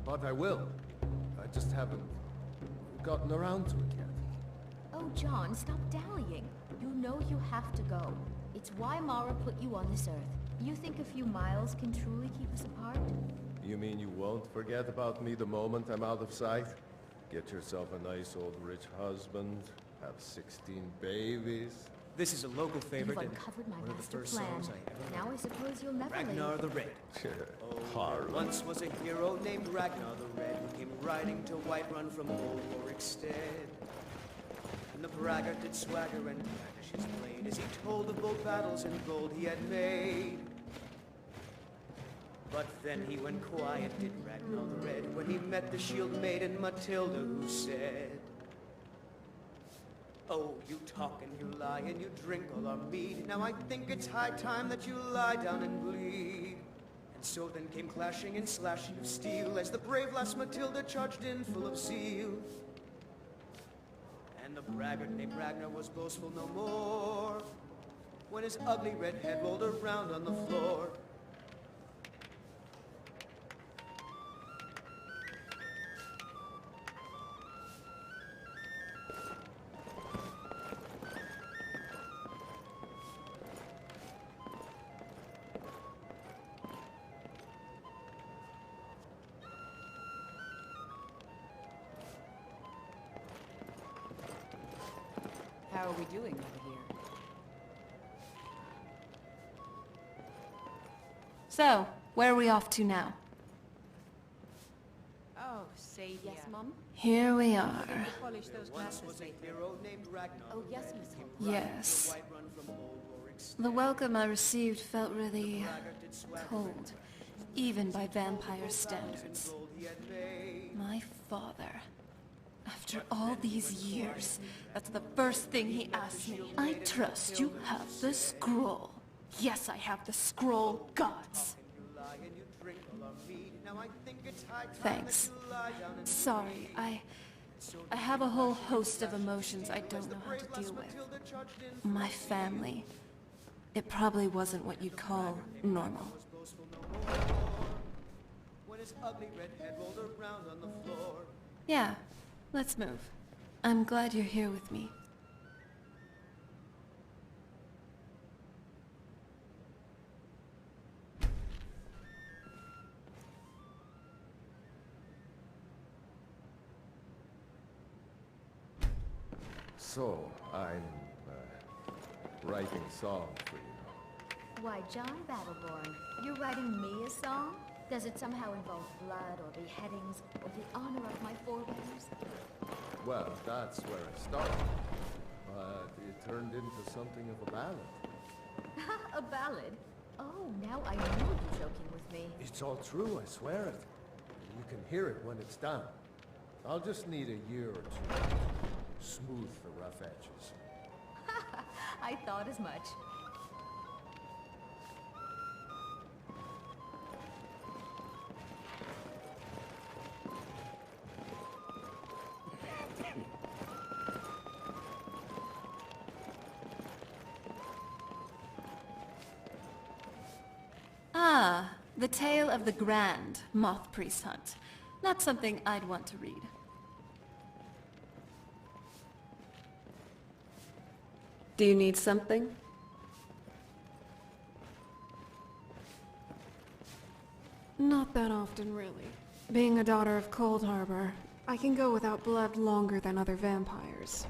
But I will. I just haven't gotten around to it yet. Oh, John, stop dallying. You know you have to go. It's why Mara put you on this earth. You think a few miles can truly keep us apart? You mean you won't forget about me the moment I'm out of sight? Get yourself a nice old rich husband, have 16 babies. This is a local favorite You've and uncovered my one of the master first plan. songs I ever Now I suppose you'll never Ragnar leave. the Red. Harlan. Once was a hero named Ragnar the Red who came riding to Whiterun from old Warwickstead. And the braggart did swagger and brandish his blade as he told of bold battles and gold he had made. But then he went quiet, did Ragnar the Red, when he met the shield maiden Matilda, who said, "Oh, you talk and you lie and you drink all our mead. Now I think it's high time that you lie down and bleed." And so then came clashing and slashing of steel as the brave lass Matilda charged in full of zeal. And the braggart named Ragnar was boastful no more when his ugly red head rolled around on the floor. How are we doing over here? So, where are we off to now? Oh, Savior. Yes, Mum? Here we are. Polish those Once glasses was a later. hero named Ragnar. Oh, yes, Miss Holt. Yes. Whiterun from old Warwickstead. The welcome I received felt really Braggart did swagger cold, even by vampire and standards. gold he had made. My father. After all these years, that's the first thing he asked me. I trust you have the scroll. Yes, I have the scroll, gods. Thanks. Sorry, I have a whole host of emotions I don't know how to deal with. My family. It probably wasn't what you'd call normal. When his ugly red head rolled around on the floor. Yeah, let's move. I'm glad you're here with me. So, I'm writing songs for you. Why, John Battleborn, you're writing me a song? Does it somehow involve blood or beheadings or the honor of my forebears? Well, that's where I started. But it turned into something of a ballad. A ballad? Oh, now I know you're joking with me. It's all true, I swear it. You can hear it when it's done. I'll just need a year or two to smooth the rough edges. I thought as much. Ah, the tale of the grand moth priest hunt. Not something I'd want to read. Do you need something? Not that often, really. Being a daughter of Cold Harbor, I can go without blood longer than other vampires.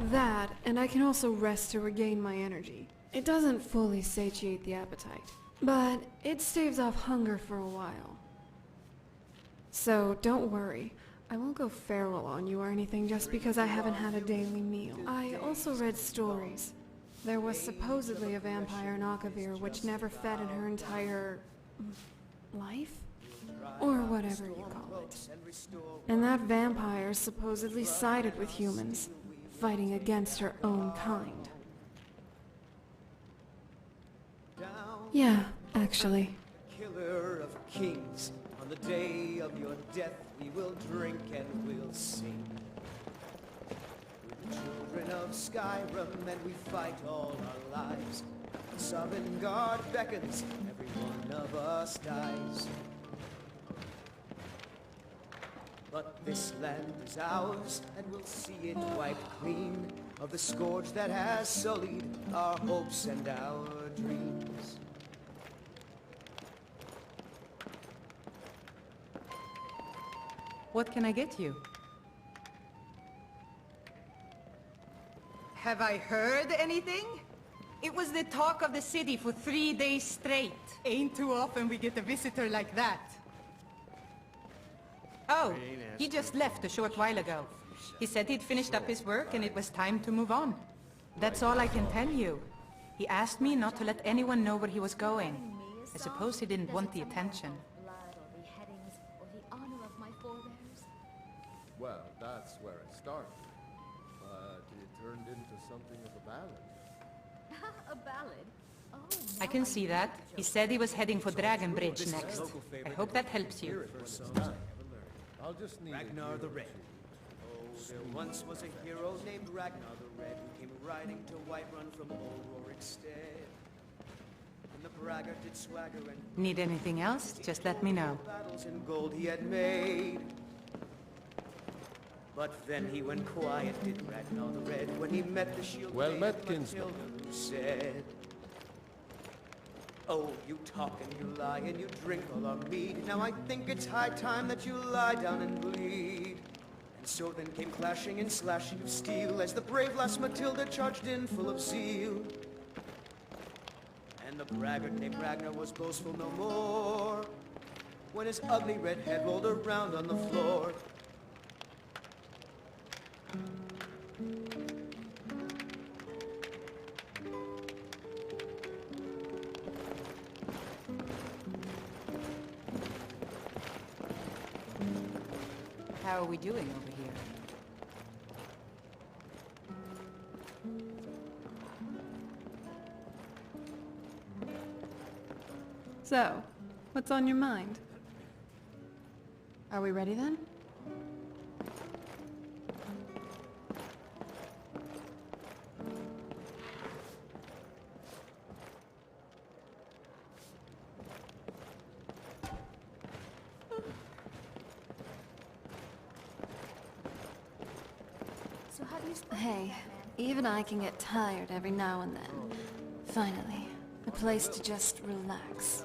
That, and I can also rest to regain my energy. It doesn't fully satiate the appetite, but it staves off hunger for a while. So don't worry, I won't go feral on you or anything just because I haven't had a daily meal. I also read stories. There was supposedly a vampire in Akavir which never fed in her entire... life? Or whatever you call it. And that vampire supposedly sided with humans, fighting against her own kind. Yeah, actually. Killer of kings, on the day of your death we will drink and we'll sing. We're the children of Skyrim and we fight all our lives. Sovngarde beckons, every one of us dies. But this land is ours, and we'll see it wiped clean of the scourge that has sullied our hopes and our dreams. What can I get you? Have I heard anything? It was the talk of the city for 3 days straight. Ain't too often we get a visitor like that. Oh, he just left a short while ago. He said he'd finished up his work and it was time to move on. That's all I can tell you. He asked me not to let anyone know where he was going. I suppose he didn't want the attention. Blood or beheadings or the honor of my forebears? Well, that's where it started. But it turned into something of a ballad. A ballad? Oh, I now can see get that. the He joke. said he was heading for Dragon Bridge This is next. local I favorite. hope that helps you. I'll just need Ragnar the Red. Oh, there once was a hero named Ragnar the Red who came riding to Whiterun from old Rorikstead. And the braggart did swagger and Need anything else? Just let me know. battles in gold he had made. But then he went quiet, did Ragnar the Red, when he met the shield Well maiden met, kinsman. Matilda, who said, "Oh, you talk and you lie and you drink all our mead. Now I think it's high time that you lie down and bleed." And so then came clashing and slashing of steel as the brave lass Matilda charged in full of zeal. And the braggart named Ragnar was boastful no more when his ugly red head rolled around on the floor. How are we doing over here? So, what's on your mind? Are we ready then? So have you spoken Hey, to that man? even I can get tired every now and then. Finally, a place to just relax.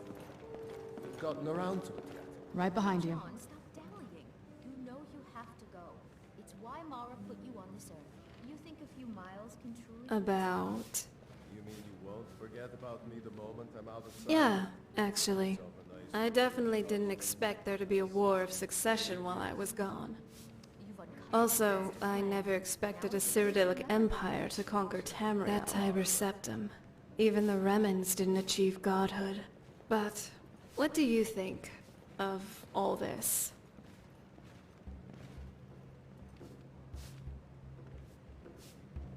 You've gotten around to it yet. Right behind you. John, stop dallying. You know you have to go. It's why Mara put you on this earth. You think a few miles can truly... About... You mean you won't forget about me the moment I'm out of sight? Yeah, actually. Yourself a nice I definitely didn't expect there to be a war of succession while I was gone. You've uncovered Also, I never expected a Cyrodiilic empire to conquer Tamriel. That Tiber septum. Even the Remans didn't achieve godhood. But, what do you think of all this?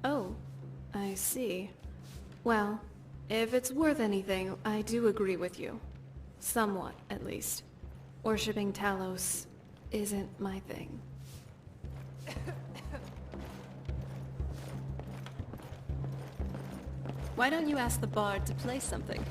Oh, I see. Well, if it's worth anything, I do agree with you. Somewhat, at least. Worshipping Talos isn't my thing. Why don't you ask the bard to play something?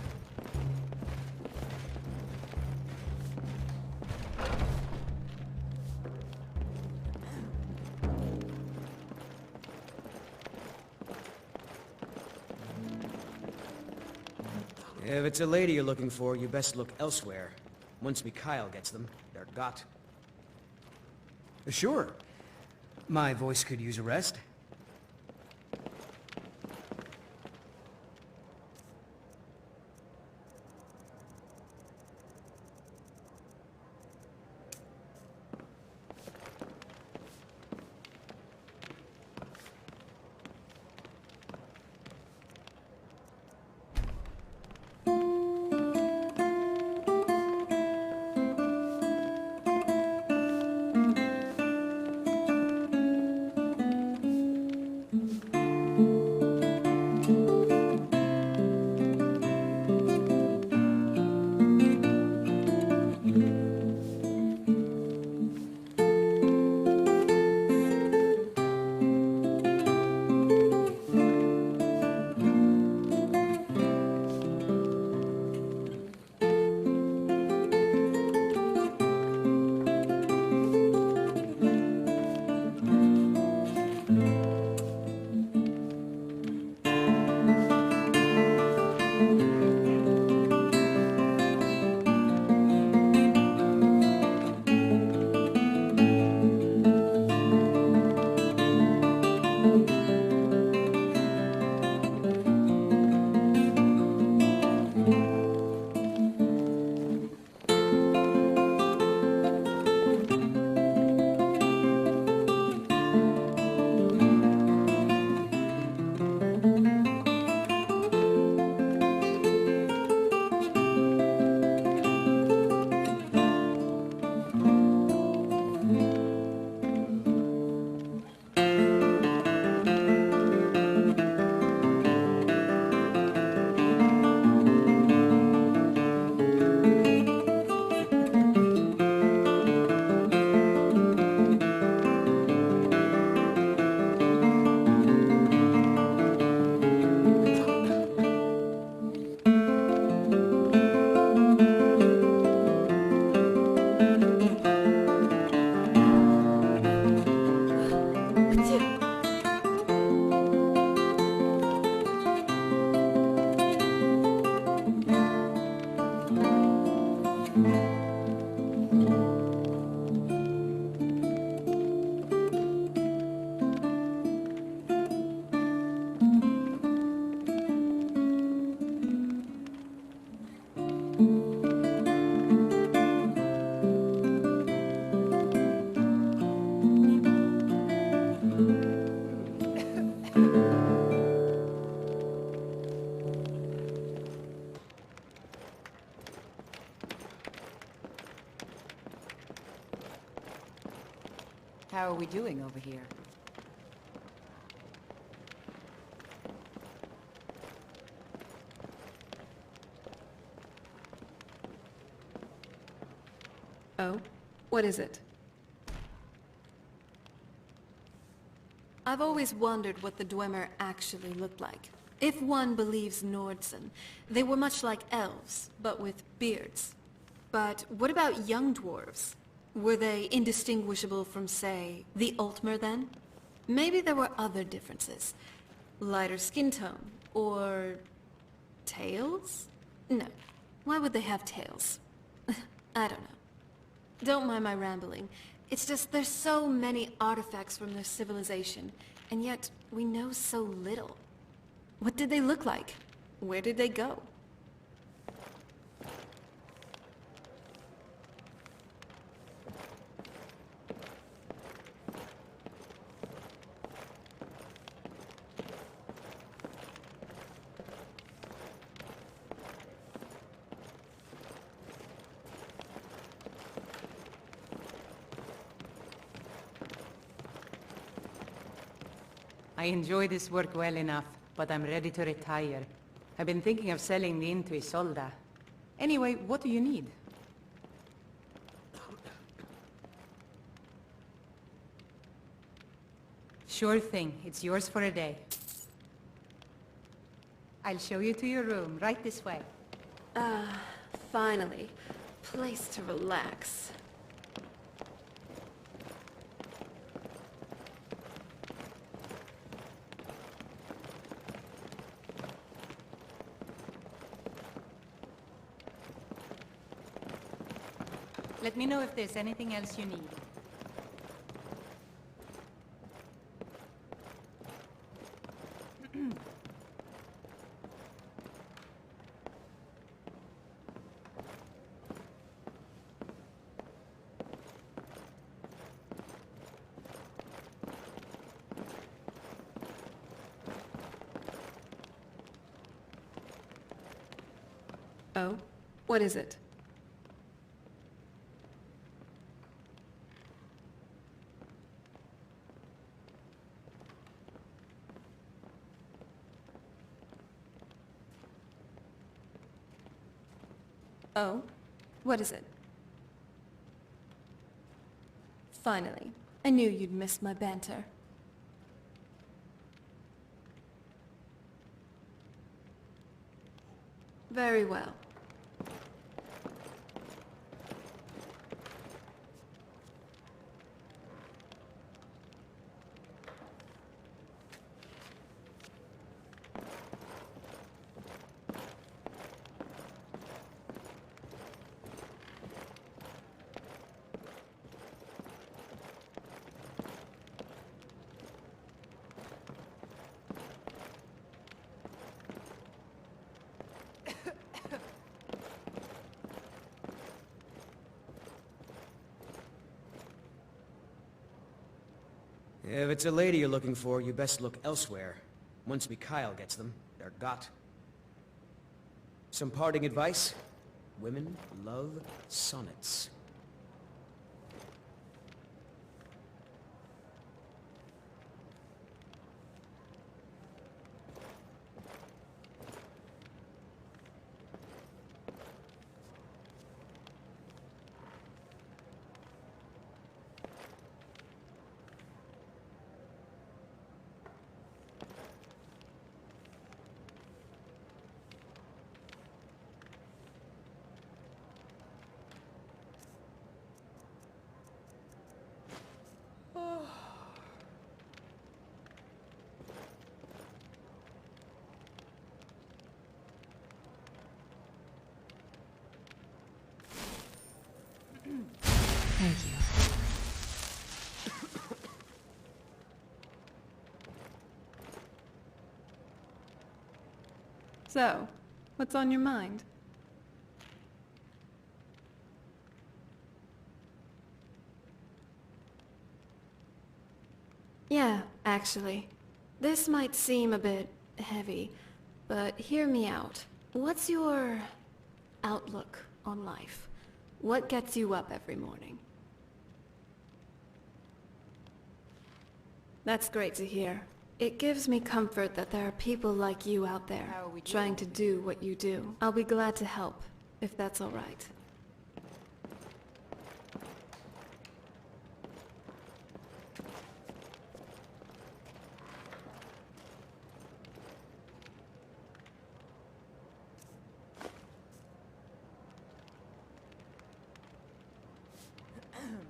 If it's a lady you're looking for, you best look elsewhere. Once Mikhail gets them, they're got. Sure. My voice could use a rest. How are we doing over here? Oh? What is it? I've always wondered what the Dwemer actually looked like. If one believes Nordsen, they were much like elves, but with beards. But what about young dwarves? Were they indistinguishable from, say, the Altmer then? Maybe there were other differences. Lighter skin tone, or... tails? No. Why would they have tails? I don't know. Don't mind my rambling. It's just there's so many artifacts from their civilization, and yet we know so little. What did they look like? Where did they go? I enjoy this work well enough, but I'm ready to retire. I've been thinking of selling the inn to Isolda. Anyway, what do you need? Sure thing. It's yours for a day. I'll show you to your room, right this way. Finally. Place to relax. Let me know if there's anything else you need. Oh? What is it? Oh? What is it? Finally. I knew you'd miss my banter. Very well. If it's a lady you're looking for, you best look elsewhere. Once Mikhail gets them, they're got. Some parting advice? Women love sonnets. Thank you. So, what's on your mind? Yeah, actually. This might seem a bit heavy, but hear me out. What's your outlook on life? What gets you up every morning? That's great to hear. It gives me comfort that there are people like you out there, How are we trying to doing? do what you do. I'll be glad to help, if that's all right.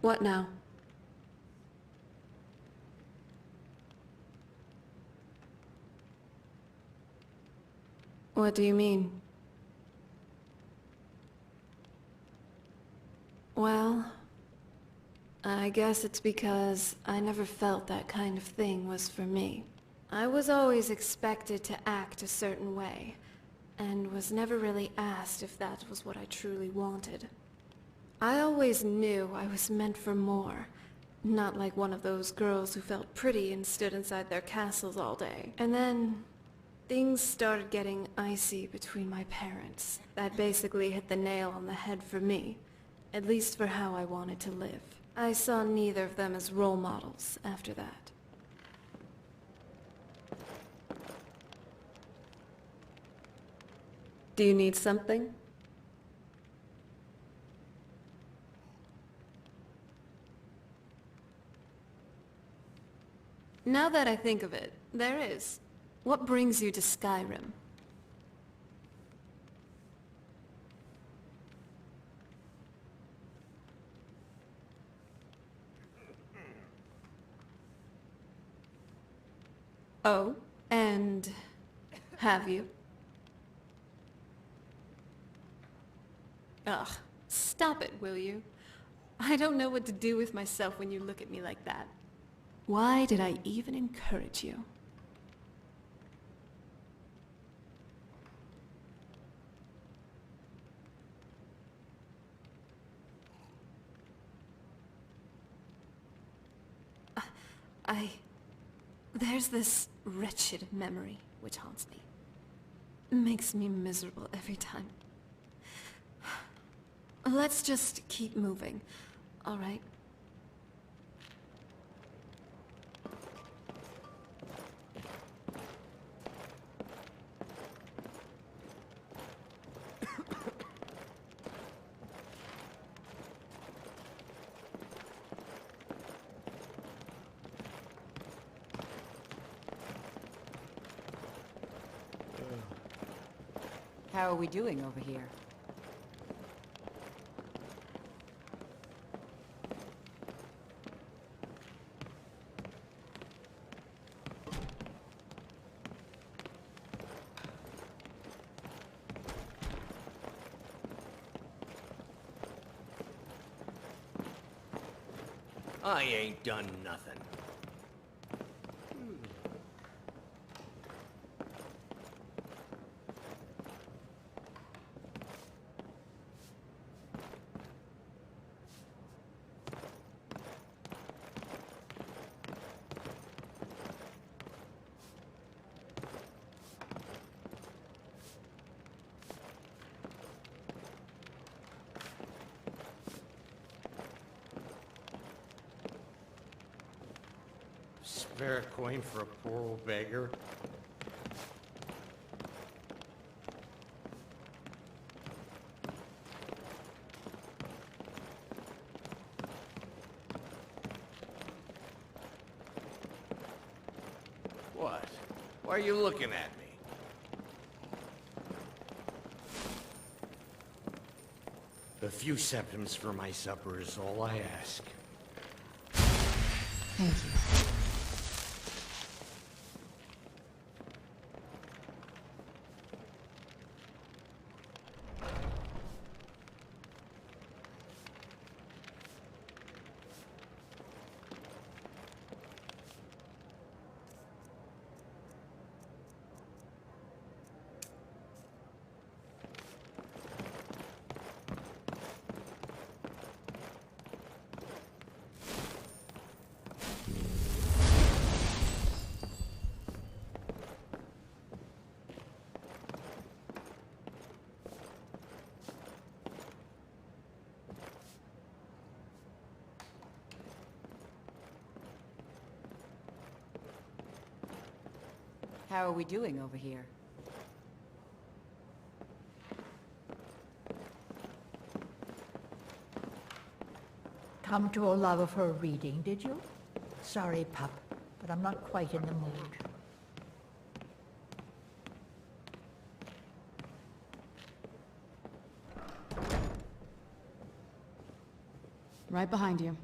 What now? What do you mean? Well, I guess it's because I never felt that kind of thing was for me. I was always expected to act a certain way, and was never really asked if that was what I truly wanted. I always knew I was meant for more, not like one of those girls who felt pretty and stood inside their castles all day. And then things started getting icy between my parents. That basically hit the nail on the head for me, at least for how I wanted to live. I saw neither of them as role models after that. Do you need something? Now that I think of it, there is. What brings you to Skyrim? Oh, and have you? Ugh, stop it, will you? I don't know what to do with myself when you look at me like that. Why did I even encourage you? There's this wretched memory which haunts me. Makes me miserable every time. Let's just keep moving, all right? How are we doing over here? I ain't done nothing. Spare a coin for a poor old beggar? What? Why are you looking at me? A few septims for my supper is all I ask. Thank you. How are we doing over here? Come to a love of her reading, did you? Sorry, pup, but I'm not quite in the mood. Right behind you.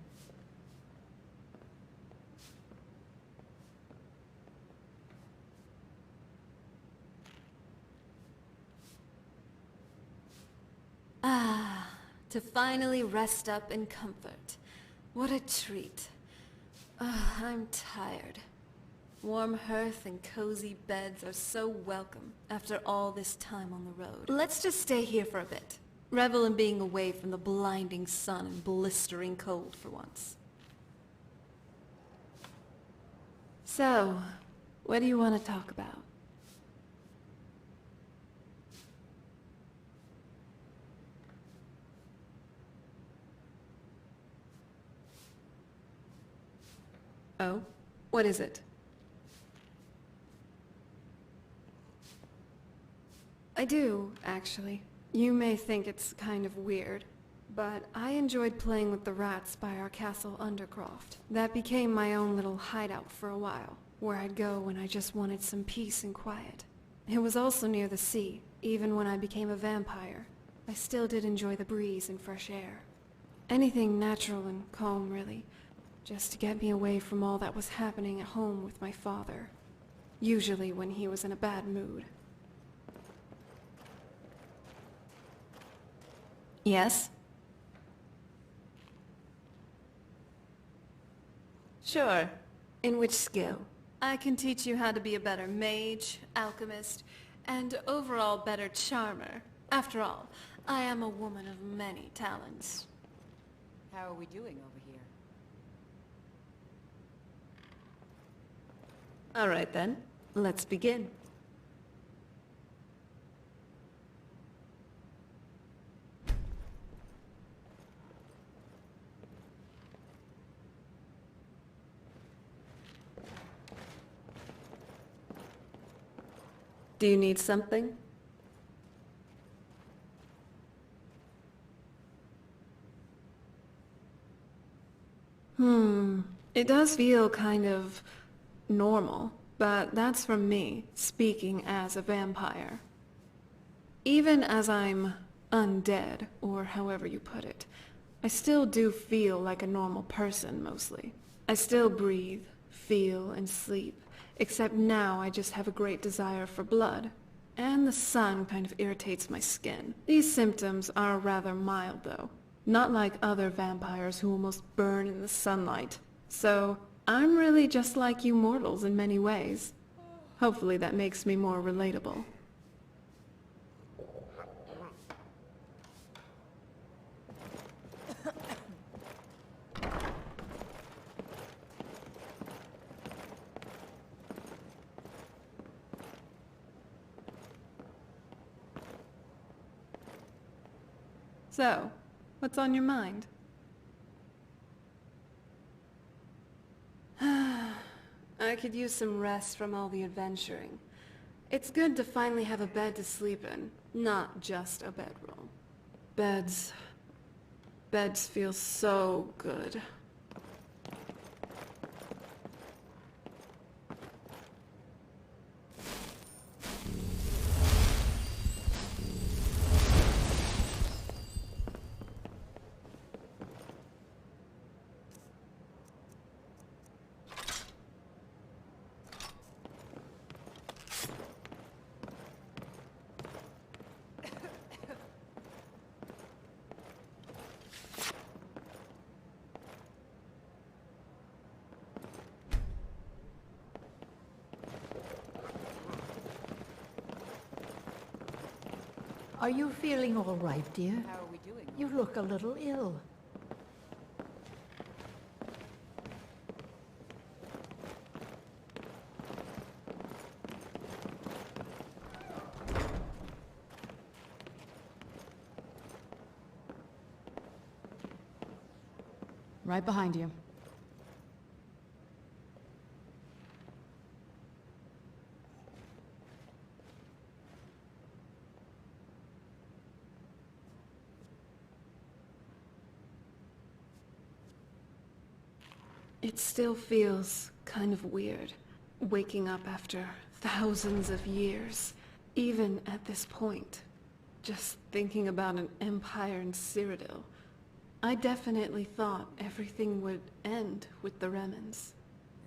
Ah, to finally rest up in comfort. What a treat. I'm tired. Warm hearth and cozy beds are so welcome after all this time on the road. Let's just stay here for a bit. Revel in being away from the blinding sun and blistering cold for once. So, what do you want to talk about? Oh? What is it? I do, actually. You may think it's kind of weird, but I enjoyed playing with the rats by our castle Undercroft. That became my own little hideout for a while, where I'd go when I just wanted some peace and quiet. It was also near the sea. Even when I became a vampire, I still did enjoy the breeze and fresh air. Anything natural and calm, really, just to get me away from all that was happening at home with my father. Usually when he was in a bad mood. Yes? Sure. In which skill? I can teach you how to be a better mage, alchemist, and overall better charmer. After all, I am a woman of many talents. How are we doing over here? All right then, let's begin. Do you need something? It does feel kind of normal, but that's from me, speaking as a vampire. Even as I'm undead, or however you put it, I still do feel like a normal person, mostly. I still breathe, feel, and sleep, except now I just have a great desire for blood. And the sun kind of irritates my skin. These symptoms are rather mild, though. Not like other vampires who almost burn in the sunlight. So, I'm really just like you mortals in many ways. Hopefully that makes me more relatable. So, what's on your mind? I could use some rest from all the adventuring. It's good to finally have a bed to sleep in, not just a bedroom. Beds feel so good. Are you feeling all right, dear? How are we doing? You look a little ill. Right behind you. It still feels kind of weird, waking up after thousands of years, even at this point. Just thinking about an empire in Cyrodiil. I definitely thought everything would end with the Remens.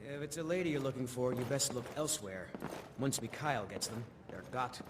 If it's a lady you're looking for, you best look elsewhere. Once Mikhail gets them, they're got.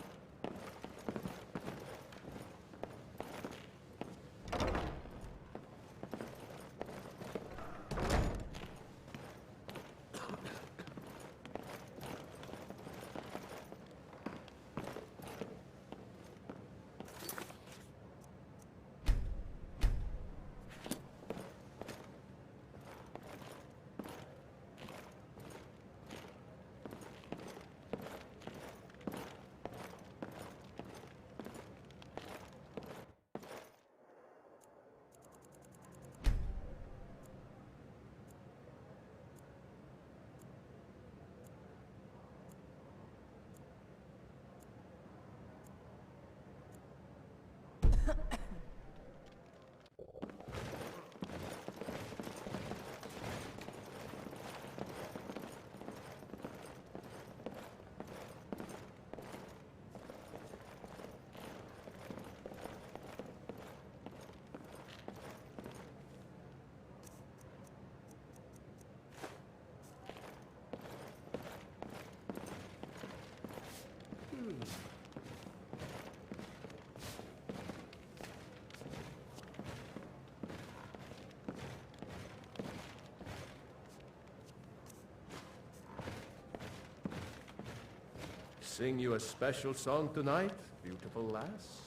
Sing you a special song tonight, beautiful lass?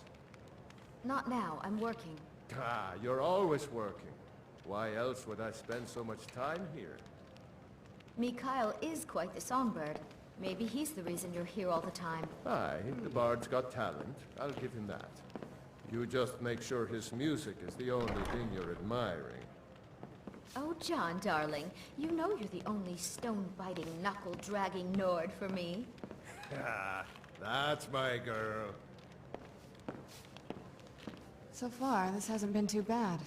Not now, I'm working. Ah, you're always working. Why else would I spend so much time here? Mikhail is quite the songbird. Maybe he's the reason you're here all the time. Aye, the bard's got talent. I'll give him that. You just make sure his music is the only thing you're admiring. Oh, John, darling, you know you're the only stone-biting, knuckle-dragging Nord for me. Ah, that's my girl. So far, this hasn't been too bad.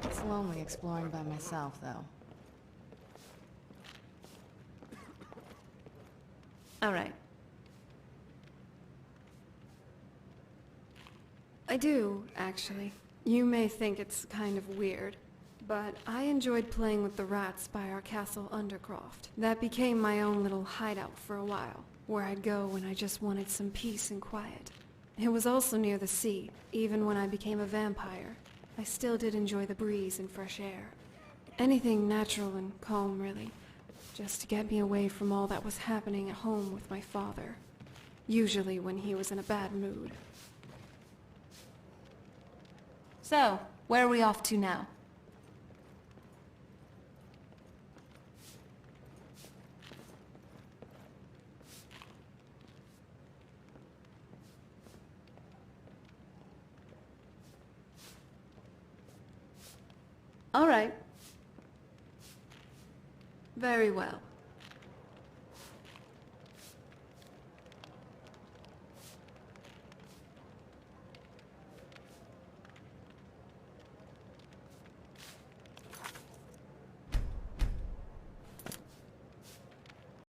It's lonely exploring by myself, though. All right. I do, actually. You may think it's kind of weird, but I enjoyed playing with the rats by our castle Undercroft. That became my own little hideout for a while, where I'd go when I just wanted some peace and quiet. It was also near the sea. Even when I became a vampire, I still did enjoy the breeze and fresh air. Anything natural and calm, really. Just to get me away from all that was happening at home with my father. Usually when he was in a bad mood. So, where are we off to now? All right. Very well.